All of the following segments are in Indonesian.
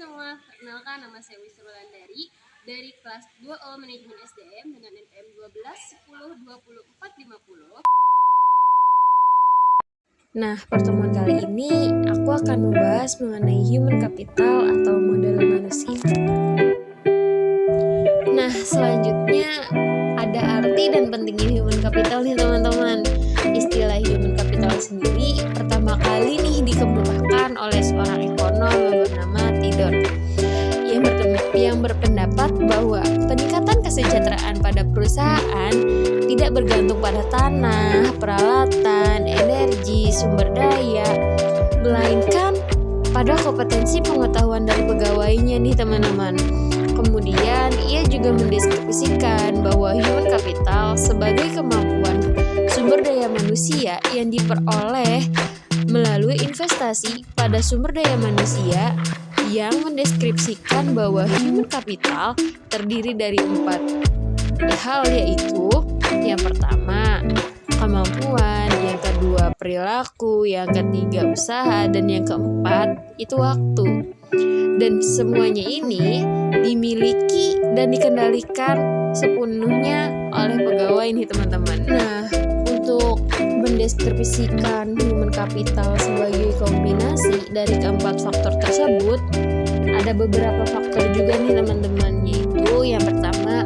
semua, perkenalkan nama saya Wisnu Wulandari dari kelas 2O Manajemen SDM dengan NPM 12 10 20 4 50. Nah, pertemuan kali ini aku akan membahas mengenai human capital atau modal manusia. Nah, selanjutnya ada arti dan pentingnya human capital nih teman-teman. Istilah human capital sendiri pertama kali nih dikemukakan oleh seorang ekonom yang bernama Tidor yang berpendapat bahwa peningkatan kesejahteraan pada perusahaan tidak bergantung pada tanah, peralatan, energi, sumber daya, melainkan pada kompetensi pengetahuan dari pegawainya nih teman-teman. Kemudian ia juga mendeskripsikan bahwa human capital sebagai kemampuan sumber daya manusia yang diperoleh melalui investasi pada sumber daya manusia, yang mendeskripsikan bahwa human capital terdiri dari 4 hal, yaitu yang pertama kemampuan, yang kedua perilaku, yang ketiga usaha, dan yang keempat itu waktu. Dan semuanya ini dimiliki dan dikendalikan sepenuhnya oleh pegawai nih teman-teman. Nah, untuk mendeskripsikan human capital sebagai kombinasi dari keempat faktor tersebut, ada beberapa faktor juga nih teman-teman, yaitu yang pertama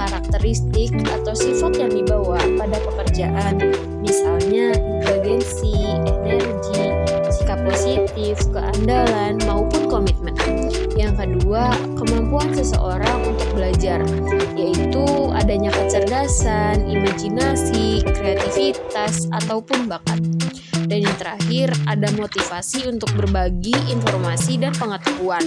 karakteristik atau sifat yang dibawa pada pekerjaan, misalnya inteligensi, energi, sikap positif, keandalan, maupun komitmen. Yang kedua, kemampuan seseorang untuk belajar, yaitu adanya kecerdasan, imajinasi, kreativitas, ataupun bakat. Dan yang terakhir, ada motivasi untuk berbagi informasi dan pengetahuan,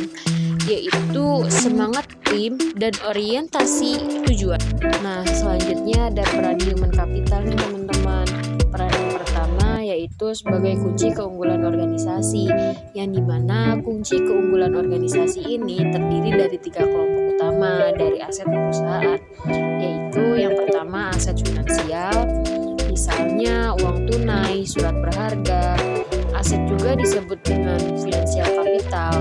yaitu semangat tim dan orientasi tujuan. Nah, selanjutnya ada peran human capital nih teman-teman. Peran yang pertama yaitu sebagai kunci keunggulan organisasi, yang dimana kunci keunggulan organisasi ini terdiri dari 3 kelompok utama dari aset perusahaan, yaitu yang pertama aset finansial, misalnya uang tunai, surat berharga. Aset juga disebut dengan financial capital.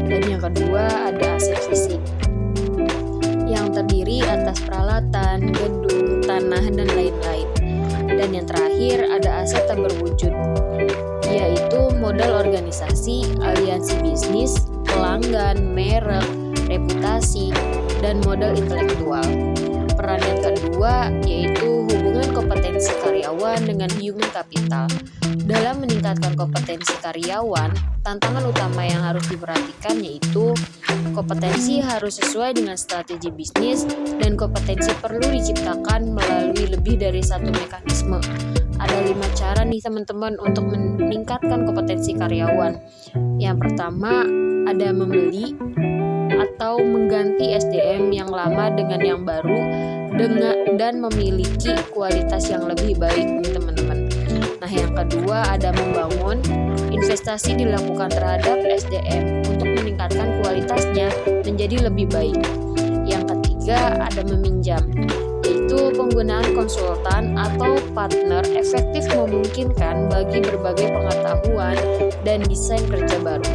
Dan yang kedua ada aset fisik, yang terdiri atas peralatan, gedung, tanah, dan lain-lain. Dan yang terakhir ada aset tak berwujud, yaitu modal organisasi, aliansi bisnis, pelanggan, merek, reputasi, dan modal intelektual. Peran yang kedua yaitu hubungan kompetensi karyawan dengan human capital. Dalam meningkatkan kompetensi karyawan, tantangan utama yang harus diperhatikan yaitu kompetensi harus sesuai dengan strategi bisnis, dan kompetensi perlu diciptakan melalui lebih dari satu mekanisme. Ada 5 cara nih teman-teman untuk meningkatkan kompetensi karyawan. Yang pertama ada membeli atau mengganti SDM yang lama dengan yang baru dan memiliki kualitas yang lebih baik nih teman-teman. Nah, yang kedua ada membangun. Investasi dilakukan terhadap SDM untuk meningkatkan kualitasnya menjadi lebih baik. Yang ketiga ada meminjam, yaitu penggunaan konsultan atau partner efektif memungkinkan bagi berbagai pengetahuan dan desain kerja baru.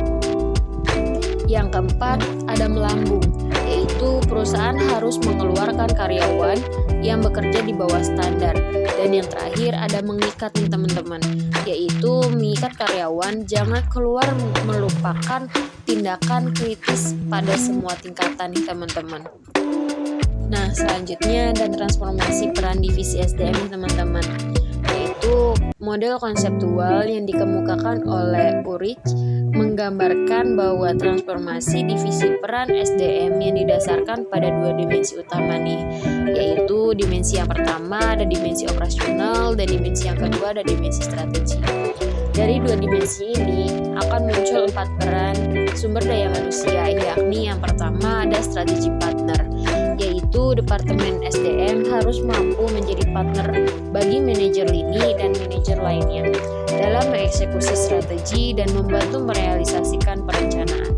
Yang keempat ada melambung, yaitu perusahaan harus mengeluarkan karyawan yang bekerja di bawah standar. Dan yang terakhir ada mengikat nih teman-teman, yaitu mengikat karyawan jangan keluar melupakan tindakan kritis pada semua tingkatan nih teman-teman. Nah, selanjutnya ada transformasi peran divisi SDM nih teman-teman, yaitu model konseptual yang dikemukakan oleh Ulrich menggambarkan bahwa transformasi divisi peran SDM yang didasarkan pada 2 dimensi utama nih, yaitu dimensi yang pertama ada dimensi operasional, dan dimensi yang kedua ada dimensi strategi. Dari 2 dimensi ini akan muncul 4 peran sumber daya manusia, yakni yang pertama ada strategi partner, yaitu Departemen SDM harus mampu menjadi partner bagi manajer lini dan manajer lainnya dalam mengeksekusi strategi dan membantu merealisasikan perencanaan.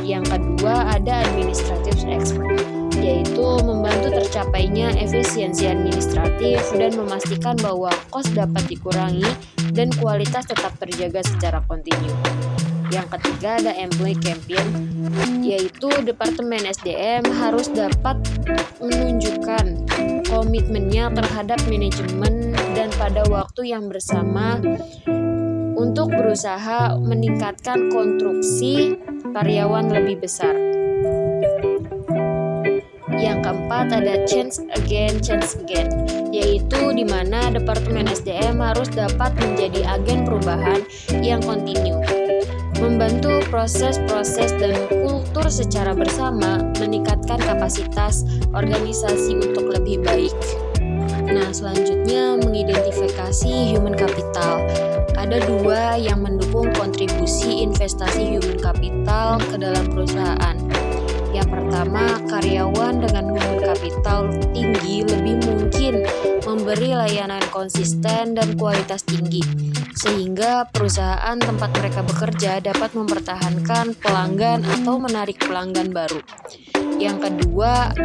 Yang kedua ada administrative expert, yaitu membantu tercapainya efisiensi administratif dan memastikan bahwa kos dapat dikurangi dan kualitas tetap terjaga secara kontinu. Yang ketiga ada employee campaign, yaitu Departemen SDM harus dapat menunjukkan komitmennya terhadap manajemen dan pada waktu yang bersama untuk berusaha meningkatkan konstruksi karyawan lebih besar. Yang keempat ada change again, yaitu di mana Departemen SDM harus dapat menjadi agen perubahan yang kontinu, membantu proses-proses dan kultur secara bersama, meningkatkan kapasitas organisasi untuk lebih baik. Nah, selanjutnya mengidentifikasi human capital. Ada 2 yang mendukung kontribusi investasi human capital ke dalam perusahaan. Yang pertama, karyawan dengan human capital tinggi lebih mungkin memberi layanan konsisten dan kualitas tinggi, sehingga perusahaan tempat mereka bekerja dapat mempertahankan pelanggan atau menarik pelanggan baru. Yang kedua,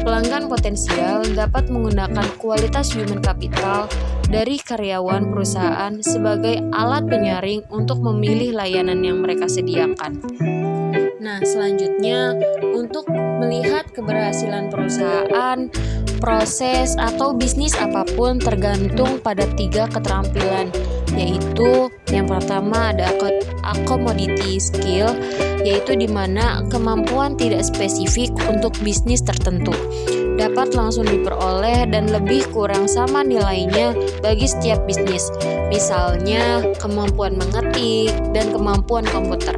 pelanggan potensial dapat menggunakan kualitas human capital dari karyawan perusahaan sebagai alat penyaring untuk memilih layanan yang mereka sediakan. Nah, selanjutnya untuk melihat keberhasilan perusahaan, proses atau bisnis apapun tergantung pada 3 keterampilan, yaitu yang pertama ada commodity skill, yaitu di mana kemampuan tidak spesifik untuk bisnis tertentu dapat langsung diperoleh dan lebih kurang sama nilainya bagi setiap bisnis, misalnya kemampuan mengetik dan kemampuan komputer.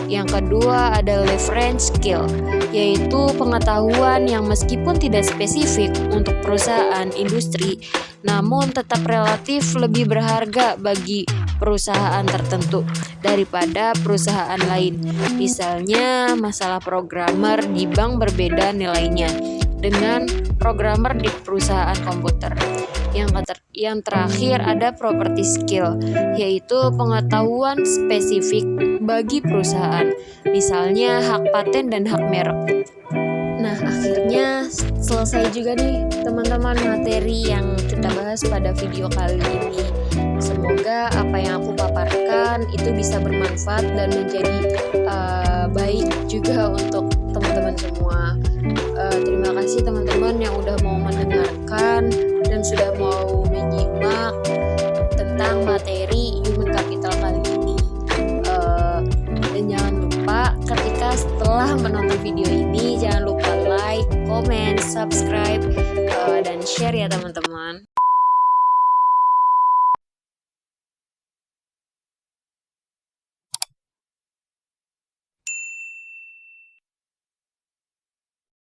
Yang kedua ada leverage skill, yaitu pengetahuan yang meskipun tidak spesifik untuk perusahaan industri, namun tetap relatif lebih berharga bagi perusahaan tertentu daripada perusahaan lain. Misalnya masalah programmer di bank berbeda nilainya dengan programmer di perusahaan komputer. Yang terakhir ada property skill, yaitu pengetahuan spesifik bagi perusahaan, misalnya hak paten dan hak merek. Nah, akhirnya selesai juga nih teman-teman materi yang kita bahas pada video kali ini. Semoga apa yang aku paparkan itu bisa bermanfaat dan menjadi baik juga untuk teman-teman semua. Terima kasih teman-teman yang udah mau mendengarkan dan sudah mau menyimak tentang materi human capital kali ini. Dan jangan lupa ketika setelah menonton video ini, jangan lupa like, comment, subscribe, dan share ya teman-teman.